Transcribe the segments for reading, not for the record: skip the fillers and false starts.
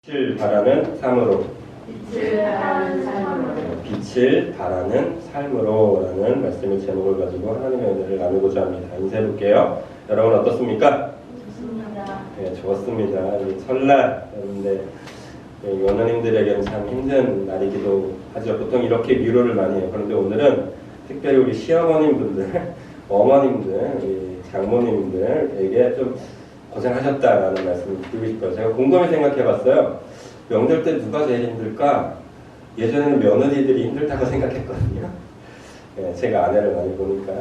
빛을 발하는 삶으로. 빛을 발하는 삶으로. 빛을 발하는 삶으로 라는 말씀의 제목을 가지고 하나님의 은혜를 나누고자 합니다. 인사해 볼게요. 여러분 어떻습니까? 좋습니다. 네, 좋습니다. 설날인데 연하님들에게는 참 힘든 날이기도 하죠. 보통 이렇게 위로를 많이 해요. 그런데 오늘은 특별히 우리 시어머님분들, 어머님들, 우리 장모님들에게 좀 고생하셨다라는 말씀을 드리고 싶어요. 제가 곰곰이 생각해봤어요. 명절 때 누가 제일 힘들까? 예전에는 며느리들이 힘들다고 생각했거든요. 네, 제가 아내를 많이 보니까.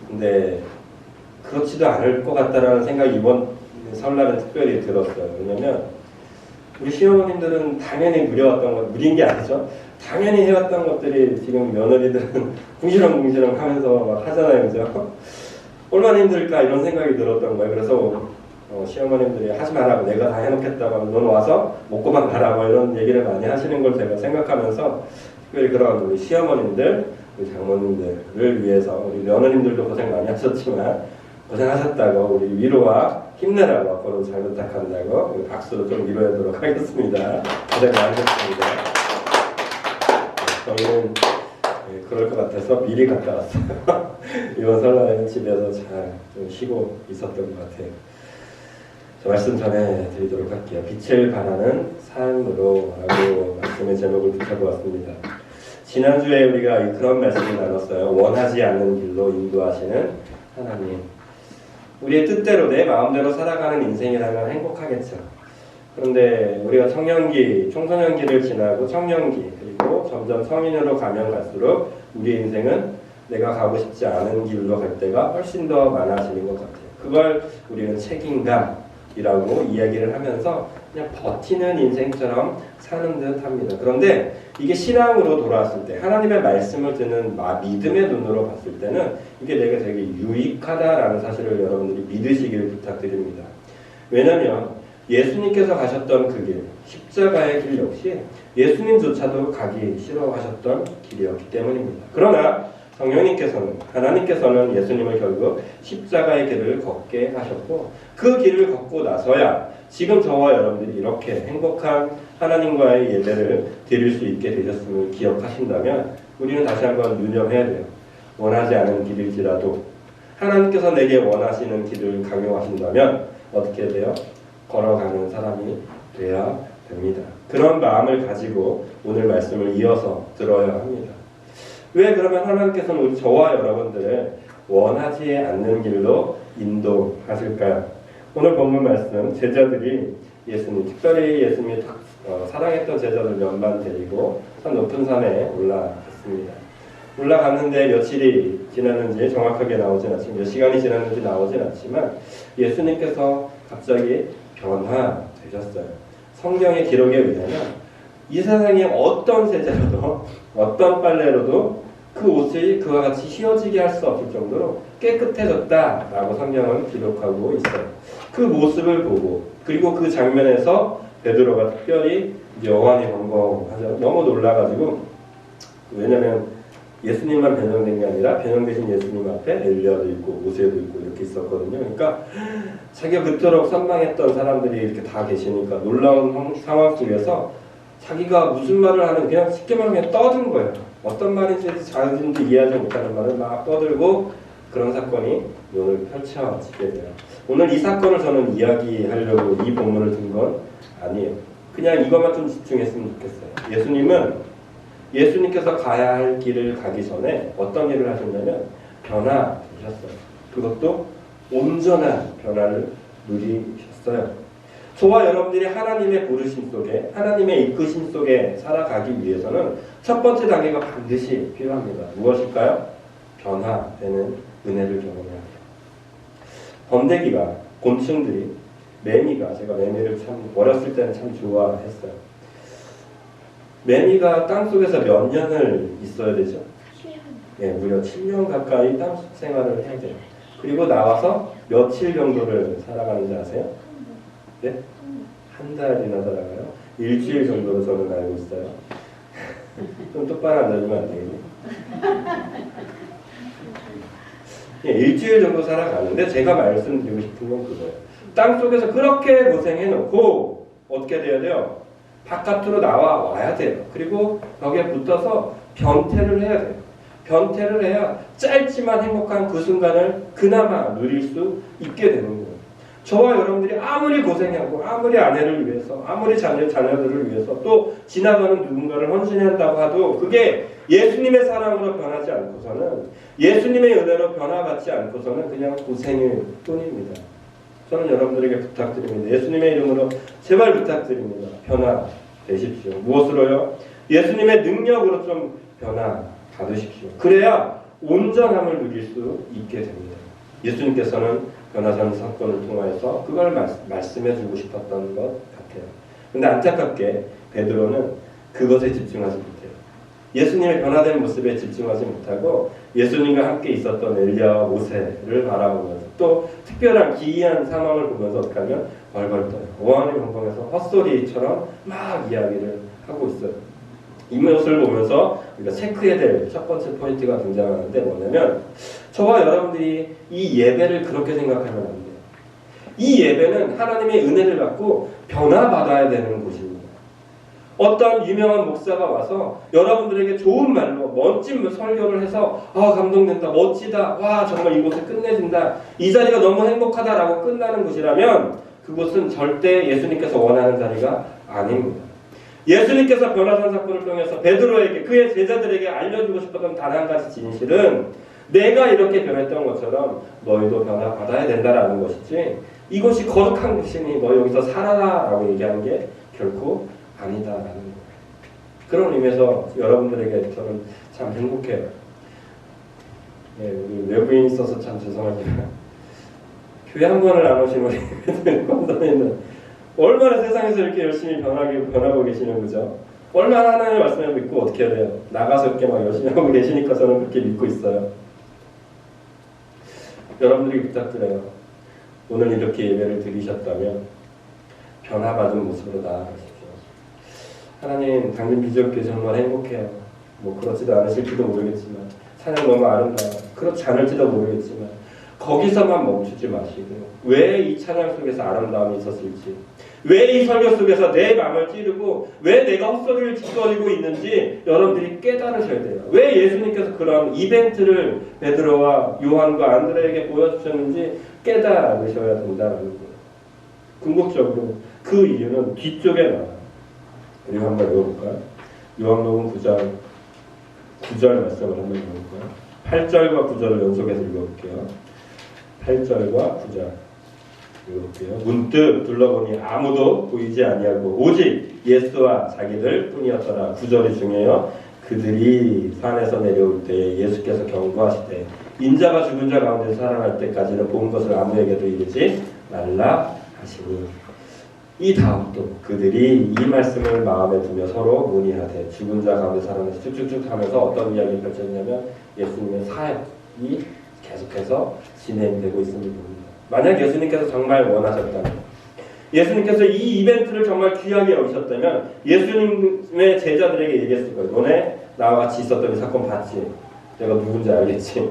근데 그렇지도 않을 것 같다라는 생각이 이번 설날은 특별히 들었어요. 왜냐면 우리 시어머님들은 당연히 누려왔던 것, 누린 게 아니죠. 당연히 해왔던 것들이 지금 며느리들은 궁시렁궁시렁 하면서 막 하잖아요. 그죠? 얼마나 힘들까 이런 생각이 들었던 거예요. 그래서 시어머님들이 하지 말라고 내가 다 해놓겠다고 하면 넌 와서 먹고만 가라고 이런 얘기를 많이 하시는 걸 제가 생각하면서 특별히 그런 우리 시어머님들, 우리 장모님들을 위해서 우리 며느님들도 고생 많이 하셨지만 고생하셨다고 우리 위로와 힘내라고 앞으로 잘 부탁한다고 박수로 좀 위로하도록 하겠습니다. 고생 많으셨습니다. 저희는 그럴 것 같아서 미리 갔다 왔어요. 이번 설날에는 집에서 잘 좀 쉬고 있었던 것 같아요. 저 말씀 전해드리도록 할게요. 빛을 발하는 삶으로 라고 말씀의 제목을 붙여보았습니다. 지난주에 우리가 그런 말씀을 나눴어요. 원하지 않는 길로 인도하시는 하나님. 우리의 뜻대로 내 마음대로 살아가는 인생이라면 행복하겠죠. 그런데 우리가 청년기, 청소년기를 지나고 청년기 그리고 점점 성인으로 가면 갈수록 우리의 인생은 내가 가고 싶지 않은 길로 갈 때가 훨씬 더 많아지는 것 같아요. 그걸 우리는 책임감이라고 이야기를 하면서 그냥 버티는 인생처럼 사는 듯 합니다. 그런데 이게 신앙으로 돌아왔을 때 하나님의 말씀을 듣는 믿음의 눈으로 봤을 때는 이게 내가 되게 유익하다라는 사실을 여러분들이 믿으시길 부탁드립니다. 왜냐하면 예수님께서 가셨던 그 길, 십자가의 길 역시 예수님조차도 가기 싫어하셨던 길이었기 때문입니다. 그러나 성령님께서는, 하나님께서는 예수님을 결국 십자가의 길을 걷게 하셨고 그 길을 걷고 나서야 지금 저와 여러분들이 이렇게 행복한 하나님과의 예배를 드릴 수 있게 되셨음을 기억하신다면 우리는 다시 한번 유념해야 돼요. 원하지 않은 길일지라도 하나님께서 내게 원하시는 길을 강요하신다면 어떻게 돼요? 걸어가는 사람이 되어야 됩니다. 그런 마음을 가지고 오늘 말씀을 이어서 들어야 합니다. 왜 그러면 하나님께서는 우리 저와 여러분들을 원하지 않는 길로 인도하실까요? 오늘 본문 말씀 제자들이 예수님, 특별히 예수님이 사랑했던 제자들 몇만 데리고 산 높은 산에 올라갔습니다. 올라갔는데 며칠이 지났는지 정확하게 나오진 않지만 몇 시간이 지났는지 나오진 않지만 예수님께서 갑자기 변화되셨어요. 성경의 기록에 의하면 이 세상에 어떤 세제로도 어떤 빨래로도 그 옷이 그와 같이 휘어지게 할 수 없을 정도로 깨끗해졌다라고 성경은 기록하고 있어요. 그 모습을 보고 그리고 그 장면에서 베드로가 특별히 여호와니 번거하죠. 너무 놀라가지고 왜냐면 예수님만 변형된 게 아니라 변형되신 예수님 앞에 엘리야도 있고 모세도 있고 이렇게 있었거든요. 그러니까 자기가 그토록 선망했던 사람들이 이렇게 다 계시니까 놀라운 상황 속에서 자기가 무슨 말을 하는 그냥 쉽게 말하면 그냥 떠든 거예요. 어떤 말인지 자신도 이해하지 못하는 말을 막 떠들고 그런 사건이 오늘 펼쳐지게 돼요. 오늘 이 사건을 저는 이야기하려고 이 본문을 든 건 아니에요. 그냥 이것만 좀 집중했으면 좋겠어요. 예수님께서 가야 할 길을 가기 전에 어떤 일을 하셨냐면 변화되셨어요. 그것도 온전한 변화를 누리셨어요. 저와 여러분들이 하나님의 부르심 속에 하나님의 이끄심 속에 살아가기 위해서는 첫 번째 단계가 반드시 필요합니다. 무엇일까요? 변화되는 은혜를 경험해야 돼요. 번데기가, 곤충들이, 매미가, 제가 매미를 참 어렸을 때는 참 좋아했어요. 매미가 땅속에서 몇 년을 있어야 되죠? 네, 무려 7년 가까이 땅속 생활을 해야 돼요. 그리고 나와서 며칠 정도를 살아가는지 아세요? 네? 한 달이나 살아가요? 일주일 정도로 저는 알고 있어요. 좀 똑바로 앉아주면 안 되겠니? 예, 일주일 정도 살아가는데 제가 말씀드리고 싶은 건 그거예요. 땅속에서 그렇게 고생해놓고 어떻게 돼야 돼요? 바깥으로 와야 돼요. 그리고 벽에 붙어서 변태를 해야 돼요. 변태를 해야 짧지만 행복한 그 순간을 그나마 누릴 수 있게 되는 거예요. 저와 여러분들이 아무리 고생하고 아무리 아내를 위해서 아무리 자녀들을 위해서 또 지나가는 누군가를 헌신한다고 해도 그게 예수님의 사랑으로 변하지 않고서는 예수님의 은혜로 변화받지 않고서는 그냥 고생일 뿐입니다. 저는 여러분들에게 부탁드립니다. 예수님의 이름으로 제발 부탁드립니다. 변화되십시오. 무엇으로요? 예수님의 능력으로 좀 변화받으십시오. 그래야 온전함을 누릴 수 있게 됩니다. 예수님께서는 변화산 사건을 통하여서 그걸 말씀해주고 싶었던 것 같아요. 근데 안타깝게 베드로는 그것에 집중하지 못해요. 예수님의 변화된 모습에 집중하지 못하고 예수님과 함께 있었던 엘리야와 모세를 바라보면서 또 특별한 기이한 상황을 보면서 어떻게 하면 벌벌 떠요. 오한의 공동에서 헛소리처럼 막 이야기를 하고 있어요. 이 모습을 보면서 우리가 체크해야 될 첫 번째 포인트가 등장하는데 뭐냐면 저와 여러분들이 이 예배를 그렇게 생각하면 안 돼요. 이 예배는 하나님의 은혜를 받고 변화받아야 되는 곳입니다. 어떤 유명한 목사가 와서 여러분들에게 좋은 말로 멋진 설교를 해서 감동된다, 멋지다, 와 정말 이곳을 끝내준다, 이 자리가 너무 행복하다라고 끝나는 곳이라면 그곳은 절대 예수님께서 원하는 자리가 아닙니다. 예수님께서 변화산 사건을 통해서 베드로에게 그의 제자들에게 알려주고 싶었던 단 한 가지 진실은 내가 이렇게 변했던 것처럼 너희도 변화받아야 된다라는 것이지 이곳이 거룩한 곳이니 너 여기서 살아라 라고 얘기하는 게 결코 아니다라는 거예요. 그런 의미에서 여러분들에게 저는 참 행복해요. 우리 외부인 있어서 참 죄송합니다. 교회 한 번을 안 오신 우리 권사님은 얼마나 세상에서 이렇게 열심히 변하고 계시는 거죠. 얼마나 하나님의 말씀을 믿고 어떻게 해야 돼요. 나가서 이렇게 막 열심히 하고 계시니까 저는 그렇게 믿고 있어요. 여러분들이 부탁드려요. 오늘 이렇게 예배를 드리셨다면 변화받은 모습으로 나아가십시오. 하나님 당신 비전교회 정말 행복해요. 뭐 그렇지도 않으실지도 모르겠지만 찬양 너무 아름다워. 그렇지 않을지도 모르겠지만 거기서만 멈추지 마시고 왜 이 찬양 속에서 아름다움이 있었을지, 왜 이 설교 속에서 내 마음을 찌르고 왜 내가 헛소리를 짓거리고 있는지 여러분들이 깨달으셔야 돼요. 왜 예수님께서 그런 이벤트를 베드로와 요한과 안드레에게 보여주셨는지 깨달으셔야 된다는 거예요. 궁극적으로 그 이유는 뒤쪽에 나와요. 우리 한번 읽어볼까요? 요한복음 9절 말씀을 한번 읽어볼까요? 8절과 9절을 연속해서 읽어볼게요. 8절과 9절 읽어볼게요. 문득 둘러보니 아무도 보이지 아니하고 오직 예수와 자기들 뿐이었더라. 9절이 중요해요. 그들이 산에서 내려올 때에 예수께서 경고하시되 인자가 죽은 자 가운데 살아날 때까지는 본 것을 아무에게도 이르지 말라 하시니 이 다음 또 그들이 이 말씀을 마음에 두며 서로 문의하되 죽은 자 가운데 살아나서 쭉쭉쭉 하면서 어떤 이야기를 펼쳤냐면 예수님의 사역이 계속해서 진행되고 있음을 봅니다. 만약 예수님께서 정말 원하셨다면 예수님께서 이 이벤트를 정말 귀하게 여기셨다면 예수님의 제자들에게 얘기했을 거예요. 너네 나와 같이 있었던 이 사건 봤지? 내가 누군지 알겠지?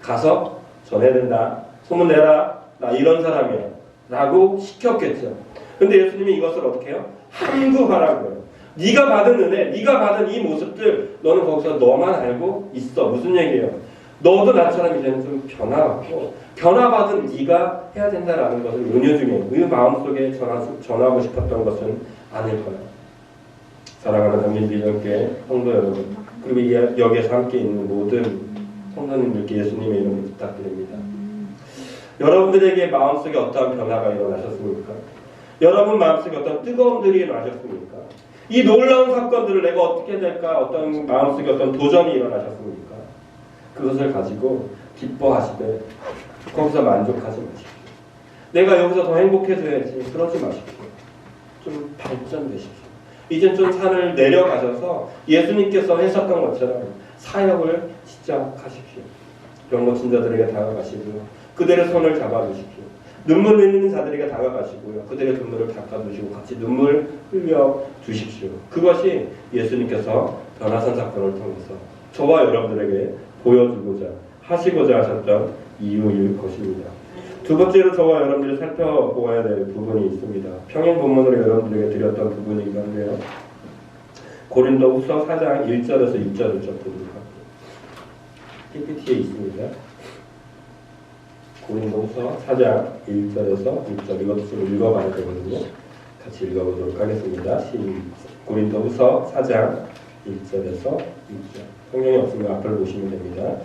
가서 전해야 된다. 소문내라. 나 이런 사람이야. 라고 시켰겠죠. 근데 예수님이 이것을 어떻게 해요? 함구하라고요. 네가 받은 은혜, 네가 받은 이 모습들 너는 거기서 너만 알고 있어. 무슨 얘기예요? 너도 나처럼 이제는 좀 변화받은 네가 해야 된다라는 것을 은유 중에 그 마음속에 전하고 싶었던 것은 아닐 거예요. 사랑하는 담임비전교회 성도 여러분, 그리고 여기에서 함께 있는 모든 성도님들께 예수님의 이름으로 부탁드립니다. 여러분들에게 마음속에 어떠한 변화가 일어나셨습니까? 여러분 마음속에 어떤 뜨거움들이 일어나셨습니까? 이 놀라운 사건들을 내가 어떻게 해야 될까? 어떤 마음속에 어떤 도전이 일어나셨습니까? 그것을 가지고 기뻐하시되 거기서 만족하지 마십시오. 내가 여기서 더 행복해져야지 그러지 마십시오. 좀 발전되십시오. 이젠 좀 산을 내려가셔서 예수님께서 하셨던 것처럼 사역을 시작하십시오. 병 고친 자들에게 다가가시고요. 그들의 손을 잡아주십시오. 눈물 흘리는 자들에게 다가가시고요. 그들의 눈물을 닦아주시고 같이 눈물 흘려 주십시오. 그것이 예수님께서 변화산 사건을 통해서 저와 여러분들에게 보여주고자 하시고자 하셨던 이유일 것입니다. 두 번째로 저와 여러분들이 살펴보아야 될 부분이 있습니다. 평행 본문으로 여러분들에게 드렸던 부분이긴 한데요. 고린도후서 4장 1절에서 6절을 좀 보도록 할게요. PPT에 있습니다. 고린도후서 4장 1절에서 6절, 이것도 좀 읽어봐야 되거든요. 같이 읽어보도록 하겠습니다. 고린도후서 4장 1절에서 6절. 성경이 없으면 앞을 보시면 됩니다.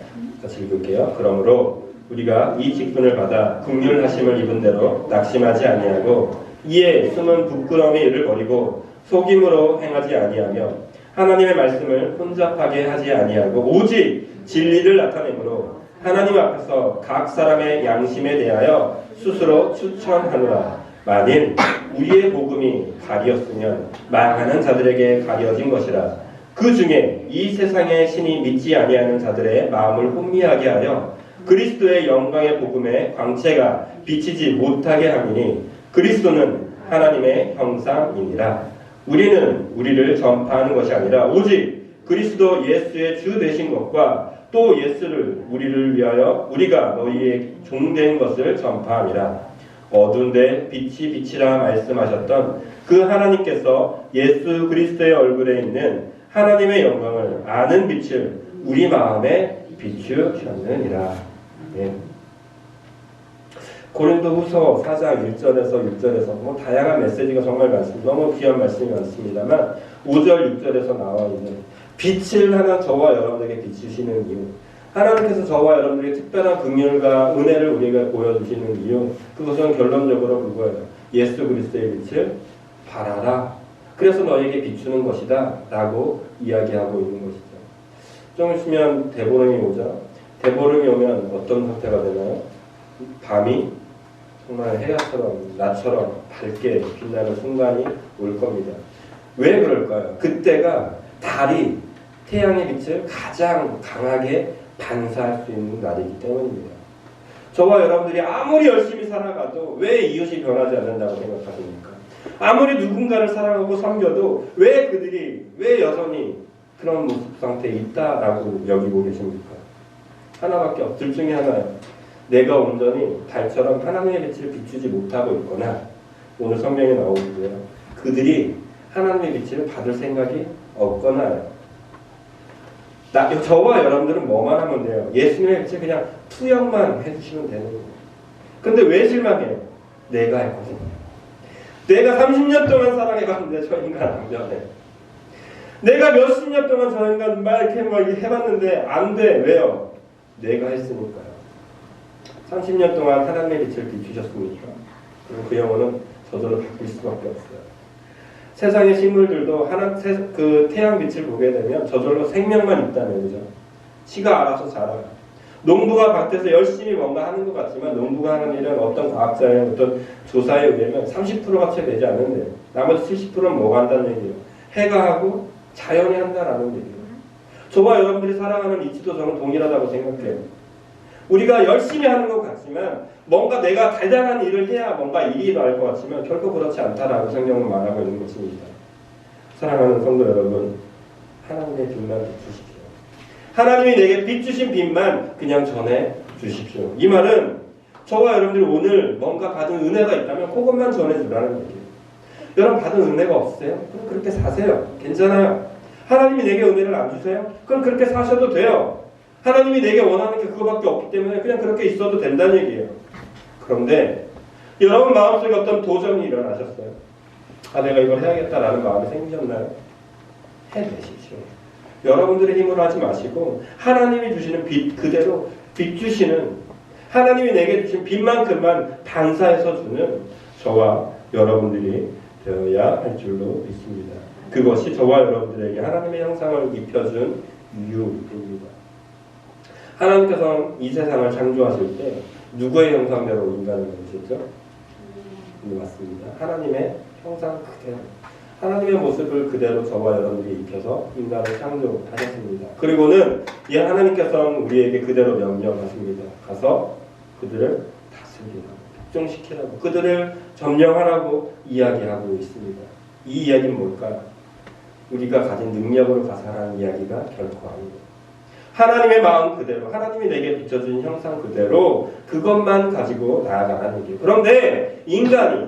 같이 읽을게요. 그러므로 우리가 이 직분을 받아 긍휼하심을 입은 대로 낙심하지 아니하고 이에 숨은 부끄러움의 일을 버리고 속임으로 행하지 아니하며 하나님의 말씀을 혼잡하게 하지 아니하고 오직 진리를 나타내므로 하나님 앞에서 각 사람의 양심에 대하여 스스로 추천하노라. 만일 우리의 복음이 가리었으면 망하는 자들에게 가려진 것이라. 그 중에 이 세상의 신이 믿지 아니하는 자들의 마음을 혼미하게 하여 그리스도의 영광의 복음의 광채가 비치지 못하게 함이니 그리스도는 하나님의 형상이니라. 우리는 우리를 전파하는 것이 아니라 오직 그리스도 예수의 주 되신 것과 또 예수를 우리를 위하여 우리가 너희의 종된 것을 전파함이라. 어두운데 빛이 빛이라 말씀하셨던 그 하나님께서 예수 그리스도의 얼굴에 있는 하나님의 영광을 아는 빛을 우리 마음에 비추셨느니라. 예. 고린도후서 4장 1절에서 6절에서 다양한 메시지가 정말 많습니다. 너무 귀한 말씀이 많습니다만 5절 6절에서 나와 있는 빛을 하는 저와 여러분에게 비추시는 이유, 하나님께서 저와 여러분에게 특별한 긍휼과 은혜를 우리에게 보여주시는 이유, 그것은 결론적으로 그거예요. 예수 그리스도의 빛을 바라라. 그래서 너에게 비추는 것이다 라고 이야기하고 있는 것이죠. 좀 있으면 대보름이 오죠. 대보름이 오면 어떤 상태가 되나요? 밤이 정말 해야처럼 나처럼 밝게 빛나는 순간이 올 겁니다. 왜 그럴까요? 그때가 달이 태양의 빛을 가장 강하게 반사할 수 있는 날이기 때문입니다. 저와 여러분들이 아무리 열심히 살아가도 왜 이웃이 변하지 않는다고 생각하십니까? 아무리 누군가를 사랑하고 섬겨도 왜 여전히 그런 모습 상태에 있다라고 여기고 계십니까? 하나밖에 둘 중에 하나예요. 내가 온전히 달처럼 하나님의 빛을 비추지 못하고 있거나, 오늘 성경에 나오고요, 그들이 하나님의 빛을 받을 생각이 없거나요. 저와 여러분들은 뭐만 하면 돼요? 예수님의 빛을 그냥 투영만 해주시면 되는 거예요. 근데 왜 실망해요? 내가 했거든요. 내가 30년 동안 사랑해봤는데 저 인간 안 변해. 내가 몇십 년 동안 저 인간 이렇게 해봤는데 안 돼. 왜요? 내가 했으니까요. 30년 동안 하나님의 빛을 비추셨습니까? 그럼 그 영혼은 저절로 바뀔 수밖에 없어요. 세상의 식물들도 그 태양 빛을 보게 되면 저절로 생명만 있다는 거죠. 지가 알아서 자라요. 농부가 밭에서 열심히 뭔가 하는 것 같지만 농부가 하는 일은 어떤 과학자의 어떤 조사에 의하면 30%가 채 되지 않는데 나머지 70%는 뭐가 한다는 얘기예요. 해가 하고 자연이 한다라는 얘기예요. 저와 여러분들이 살아가는 이치도 저는 동일하다고 생각해요. 우리가 열심히 하는 것 같지만 뭔가 내가 대단한 일을 해야 뭔가 일이 나을 것 같지만 결코 그렇지 않다라고 성경은 말하고 있는 것입니다. 사랑하는 성도 여러분, 하나님의 빛만 비추십시오. 하나님이 내게 비추신 빛만 그냥 전해 주십시오. 이 말은 저와 여러분들이 오늘 뭔가 받은 은혜가 있다면 그것만 전해주라는 얘기예요. 여러분 받은 은혜가 없으세요? 그럼 그렇게 사세요. 괜찮아요. 하나님이 내게 은혜를 안 주세요? 그럼 그렇게 사셔도 돼요. 하나님이 내게 원하는 게 그거밖에 없기 때문에 그냥 그렇게 있어도 된다는 얘기예요. 그런데 여러분 마음속에 어떤 도전이 일어나셨어요? 내가 이걸 해야겠다라는 마음이 생기셨나요? 해내십시오. 여러분들의 힘으로 하지 마시고 하나님이 주시는 빛 그대로 비추시는, 하나님이 내게 주신 빛만큼만 반사해서 주는 저와 여러분들이 되어야 할 줄로 믿습니다. 그것이 저와 여러분들에게 하나님의 형상을 입혀준 이유입니다. 하나님께서는 이 세상을 창조하실 때 누구의 형상대로 인간을 만드셨죠? 네, 맞습니다. 하나님의 형상 그대로, 하나님의 모습을 그대로 저와 여러분들이 입혀서 인간을 창조하셨습니다. 그리고는 이 하나님께서는 우리에게 그대로 명령하십니다. 가서 그들을 다스리라고, 복종시키라고, 그들을 점령하라고 이야기하고 있습니다. 이 이야기는 뭘까요? 우리가 가진 능력으로 가서 하라는 이야기가 결코 아닙니다. 하나님의 마음 그대로, 하나님이 내게 비춰준 형상 그대로 그것만 가지고 나아가라는 얘기예요. 그런데 인간이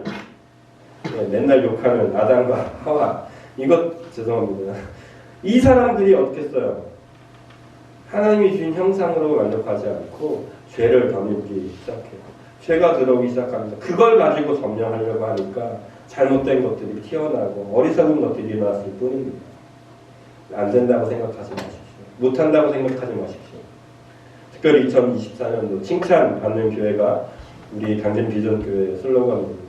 맨날 욕하는 아담과 하와, 이것 죄송합니다. 이 사람들이 어떻게 써요? 하나님이 주신 형상으로 만족하지 않고 죄를 덧입기 시작해요. 죄가 들어오기 시작합니다. 그걸 가지고 점령하려고 하니까 잘못된 것들이 튀어나오고 어리석은 것들이 일어났을 뿐입니다. 안 된다고 생각하지 마십시오. 못한다고 생각하지 마십시오. 특별히 2024년도 칭찬받는 교회가 우리 강진 비전 교회의 슬로건입니다.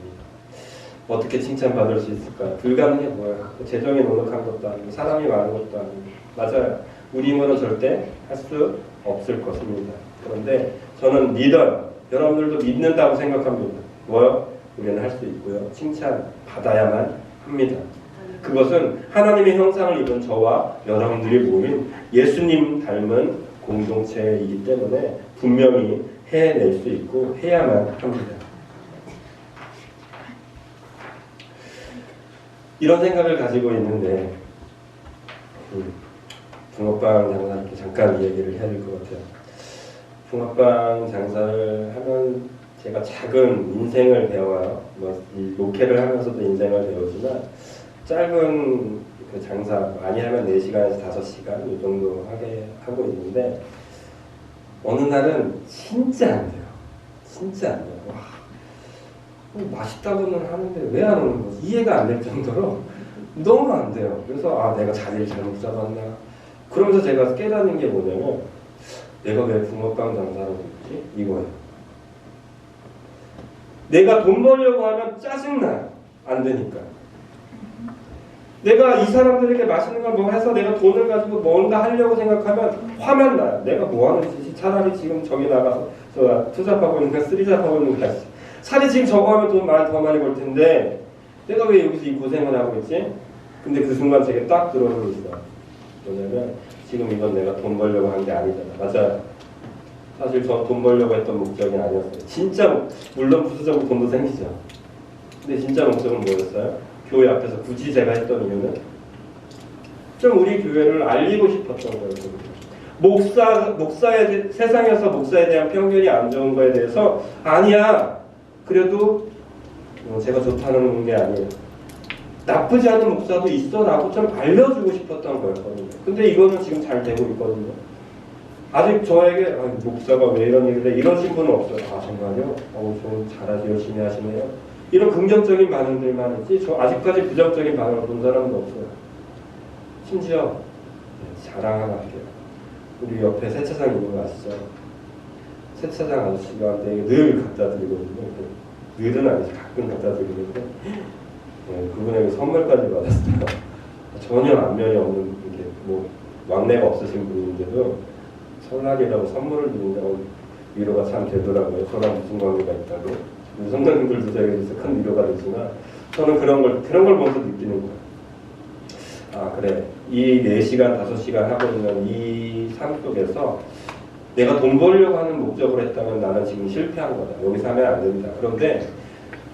어떻게 칭찬받을 수 있을까요? 불가능해 보여요. 재정이 넉넉한 것도 아니고 사람이 많은 것도 아니고. 맞아요. 우리 힘으로 절대 할 수 없을 것입니다. 그런데 저는 믿어요. 여러분들도 믿는다고 생각합니다. 뭐요? 우리는 할 수 있고요. 칭찬받아야만 합니다. 그것은 하나님의 형상을 입은 저와 여러분들이 모인 예수님 닮은 공동체이기 때문에 분명히 해낼 수 있고 해야만 합니다. 이런 생각을 가지고 있는데 붕어빵 장사님께 잠깐 이야기를 해야 될 것 같아요. 붕어빵 장사를 하면 제가 작은 인생을 배워요. 이 목회를 하면서도 인생을 배우지만 짧은 그 장사 많이 하면 4시간에서 5시간 이 정도 하고 있는데 어느 날은 진짜 안 돼요. 진짜 안 돼요. 와, 맛있다고는 하는데 왜 안 오는 거지? 이해가 안 될 정도로 너무 안 돼요. 그래서 내가 자리를 잘못 잡았나? 그러면서 제가 깨닫는 게 뭐냐면 내가 왜 붕어빵 장사를 했지? 이거예요. 내가 돈 벌려고 하면 짜증나요. 안 되니까. 내가 이 사람들에게 맛있는 걸 뭐 해서 내가 돈을 가지고 뭔가 하려고 생각하면 화만 나요. 내가 뭐 하는 짓이 차라리 지금 저기 나가서 투잡하고 있는 거야, 쓰리잡하고 있는 거야. 차라리 지금 저거 하면 돈 더 많이 벌 텐데 내가 왜 여기서 이 고생을 하고 있지? 근데 그 순간 제게 딱 들어오는 게 있어요. 뭐냐면 지금 이건 내가 돈 벌려고 한 게 아니잖아. 맞아요. 사실 저 돈 벌려고 했던 목적이 아니었어요. 진짜 물론 부수적으로 돈도 생기죠. 근데 진짜 목적은 뭐였어요? 교회 앞에서 굳이 제가 했던 이유는 좀 우리 교회를 알리고 싶었던 거였거든요. 세상에서 목사에 대한 편견이 안 좋은 거에 대해서 아니야. 그래도 제가 좋다는 게 아니에요. 나쁘지 않은 목사도 있어라고 좀 알려주고 싶었던 거였거든요. 근데 이거는 지금 잘 되고 있거든요. 아직 저에게 목사가 왜 이런 일을 해? 이러신 분은 없어요. 정말요? 좀 잘하시 열심히 하시네요. 이런 긍정적인 반응들만 있지 저 아직까지 부정적인 반응을 본 사람도 없어요. 심지어 자랑 하나 할게요. 우리 옆에 세차장 있는 거 아시죠? 세차장 아저씨가 늘 갖다 드리거든요. 늘은 아니지 가끔 갖다 드리는데 그분에게 선물까지 받았어요. 전혀 안면이 없는 게 왕래가 없으신 분인데도 설날이라고 선물을 드린다 위로가 참 되더라고요. 저랑 무슨 관계가 있다고. 우리 성도님들도 저에게 큰 위로가 되지만 저는 그런 걸 보면서 느끼는 거예요. 그래. 이 4시간, 5시간 하고 있는 이 삶 속에서 내가 돈 벌려고 하는 목적으로 했다면 나는 지금 실패한 거다. 여기서 하면 안 된다. 그런데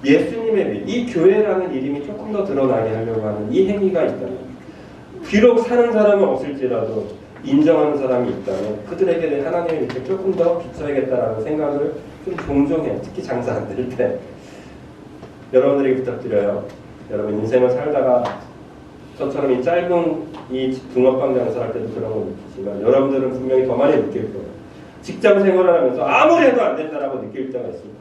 예수님의 이 교회라는 이름이 조금 더 드러나게 하려고 하는 이 행위가 있다면 비록 사는 사람은 없을지라도 인정하는 사람이 있다면 그들에게 하나님의 밑에 조금 더 비춰야겠다라는 생각을 좀 종종 해요. 특히 장사 안 될 때. 여러분들에게 부탁드려요. 여러분 인생을 살다가 저처럼 이 짧은 이 붕어빵 장사할 때도 그런 거 느끼지만 여러분들은 분명히 더 많이 느낄 거예요. 직장 생활을 하면서 아무리 해도 안 된다라고 느낄 때가 있을 거예요.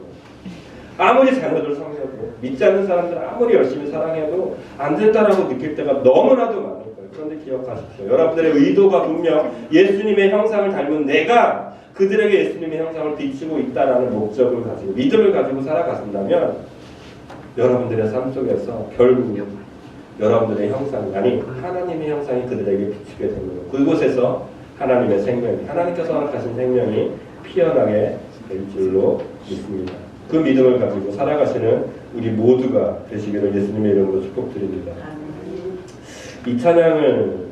아무리 자녀들 섬겨도 믿지 않는 사람들 아무리 열심히 사랑해도 안 된다라고 느낄 때가 너무나도 많을 거예요. 그런데 기억하십시오. 여러분들의 의도가 분명 예수님의 형상을 닮은 내가 그들에게 예수님의 형상을 비추고 있다라는 목적을 가지고 믿음을 가지고 살아가신다면 여러분들의 삶 속에서 결국 여러분들의 형상이 아니 하나님의 형상이 그들에게 비추게 됩니다. 그곳에서 하나님의 생명, 하나님께서 허락하신 생명이 피어나게 될 줄로 믿습니다. 그 믿음을 가지고 살아가시는 우리 모두가 되시기를 예수님의 이름으로 축복드립니다. 이 찬양을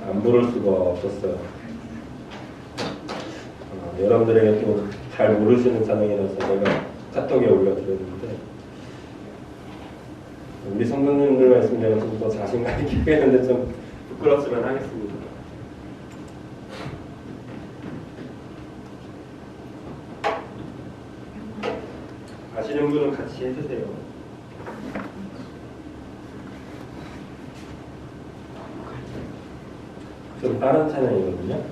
안 부를 수가 없었어요. 여러분들에게 또 잘 모르시는 찬양이라서 제가 카톡에 올려드렸는데 우리 성도님들 말씀 제가 좀 더 자신감 있게 했는데 좀 부끄럽지만 하겠습니다. 좀 같이 해주세요. 좀 빠른 찬양이거든요.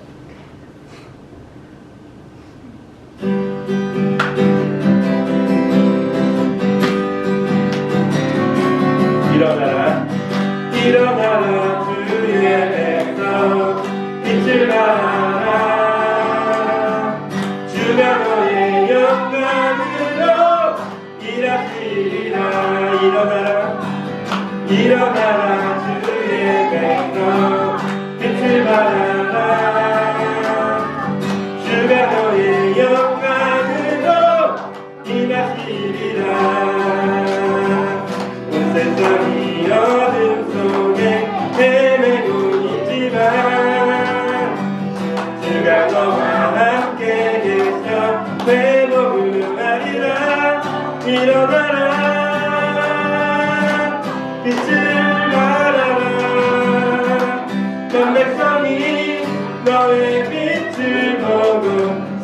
일어나라 일어나라 주의 백성 빛을 발하라 주가 너의 영광으로 일하시리라 일어나라 일어나라 주의 백성 빛을 발하라 주가 너의 영광으로 임하시리라 온 세상이 어둠 속에 헤매고 있지만 주가 너와 함께 계셔 회복을 하리라 일어나라 빛을 발하라 전 백성이 너의 빛을 보고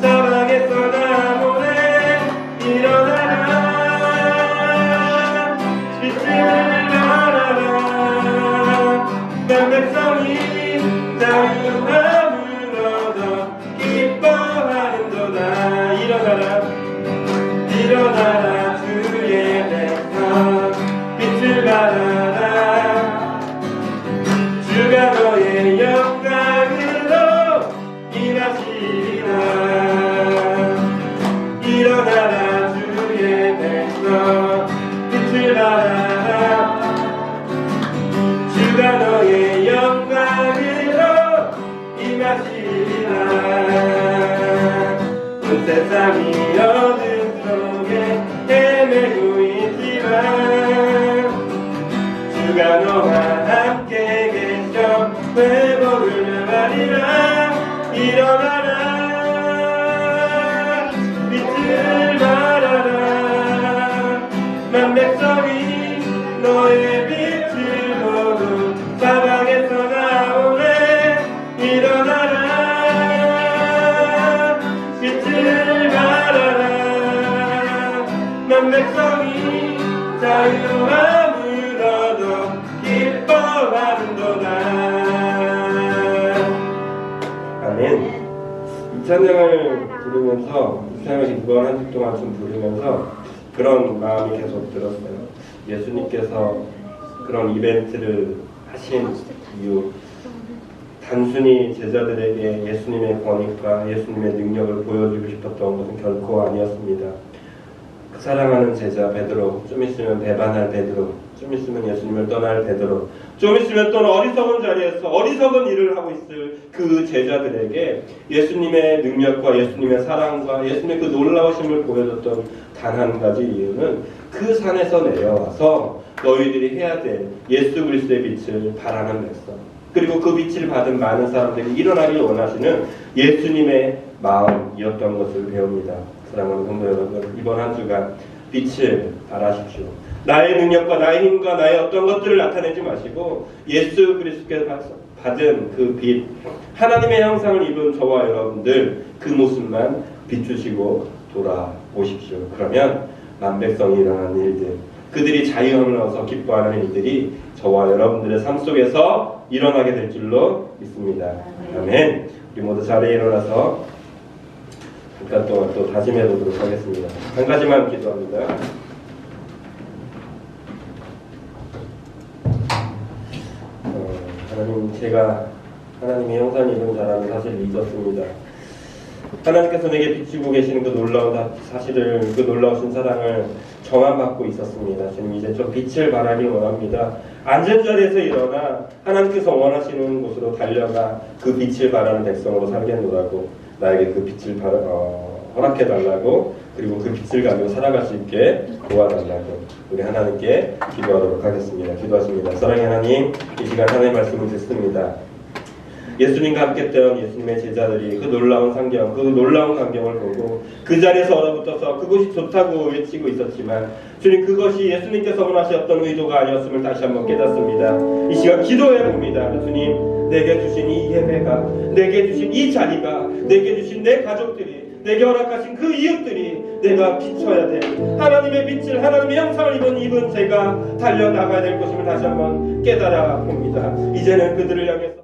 사방에서 나오네 일어나라 빛을 발하라 전 백성이 자유함을 얻어 기뻐하는도다 일어나라 일어나라 주의 백성 빛을 발하라 주가 너의 영광으로 임하시리라 일어나라 주의 백성 빛을 발하라 주가 너의 영광으로 임하시리라 온 세상이 어둠 속에 헤매고 있지만 주가 너와 함께 계셔 회복을 하리라 일어나라 빛을 발하라 만 백성이 너의 빛을 보고 사방에서 나오네 일어나라 빛을 발하라 만 백성이 자유함을 얻어 기뻐하는도다 아멘. 이 찬양을 부르면서 이 찬양을 이번 한 주 동안 좀 부르면서 그런 마음이 계속 들었어요. 예수님께서 그런 이벤트를 하신 이유 단순히 제자들에게 예수님의 권위과 예수님의 능력을 보여주고 싶었던 것은 결코 아니었습니다. 그 사랑하는 제자 베드로, 좀 있으면 배반할 베드로, 좀 있으면 예수님을 떠날 베드로, 좀 있으면 또 어리석은 자리에서 어리석은 일을 하고 있을 그 제자들에게 예수님의 능력과 예수님의 사랑과 예수님의 그 놀라우심을 보여줬던 단 한 가지 이유는 그 산에서 내려와서 너희들이 해야 될 예수 그리스도의 빛을 발하는 백성, 그리고 그 빛을 받은 많은 사람들이 일어나길 원하시는 예수님의 마음이었던 것을 배웁니다. 사랑하는 성도 여러분, 이번 한 주간 빛을 발하십시오. 나의 능력과 나의 힘과 나의 어떤 것들을 나타내지 마시고 예수 그리스도께서 받은 그 빛, 하나님의 형상을 입은 저와 여러분들 그 모습만 비추시고 돌아오십시오. 그러면 만백성이 일어나는 일들, 그들이 자유함을 얻어서 기뻐하는 일들이 저와 여러분들의 삶 속에서 일어나게 될 줄로 믿습니다. 아멘. 우리 모두 자리에 일어나서 잠깐 동안 또 다짐해 보도록 하겠습니다. 한 가지만 기도합니다. 하나님, 제가 하나님의 형상을 입은 자라는 사실을 잊었습니다. 하나님께서 내게 비추고 계시는 그 놀라운 사실을, 그 놀라우신 사랑을 저만 받고 있었습니다. 지금 이제 좀 빛을 발하기 원합니다. 앉은 자리에서 일어나 하나님께서 원하시는 곳으로 달려가 그 빛을 발하는 백성으로 살겠노라고, 나에게 그 빛을 허락해달라고, 그리고 그 빛을 가지고 살아갈 수 있게 도와달라고 우리 하나님께 기도하도록 하겠습니다. 기도하십니다. 사랑의 하나님, 이 시간 하나님의 말씀을 듣습니다. 예수님과 함께 했던 예수님의 제자들이 그 놀라운 광경, 그 놀라운 광경을 보고 그 자리에서 얼어붙어서 그곳이 좋다고 외치고 있었지만 주님, 그것이 예수님께서 원하셨던 의도가 아니었음을 다시 한번 깨닫습니다. 이 시간 기도해 봅니다. 주님, 내게 주신 이 예배가, 내게 주신 이 자리가, 내게 주신 내 가족들이, 내게 허락하신 그 이웃들이 내가 비춰야 돼. 하나님의 빛을, 하나님의 형상을 입은 제가 달려나가야 될 것임을 다시 한번 깨달아 봅니다. 이제는 그들을 향해서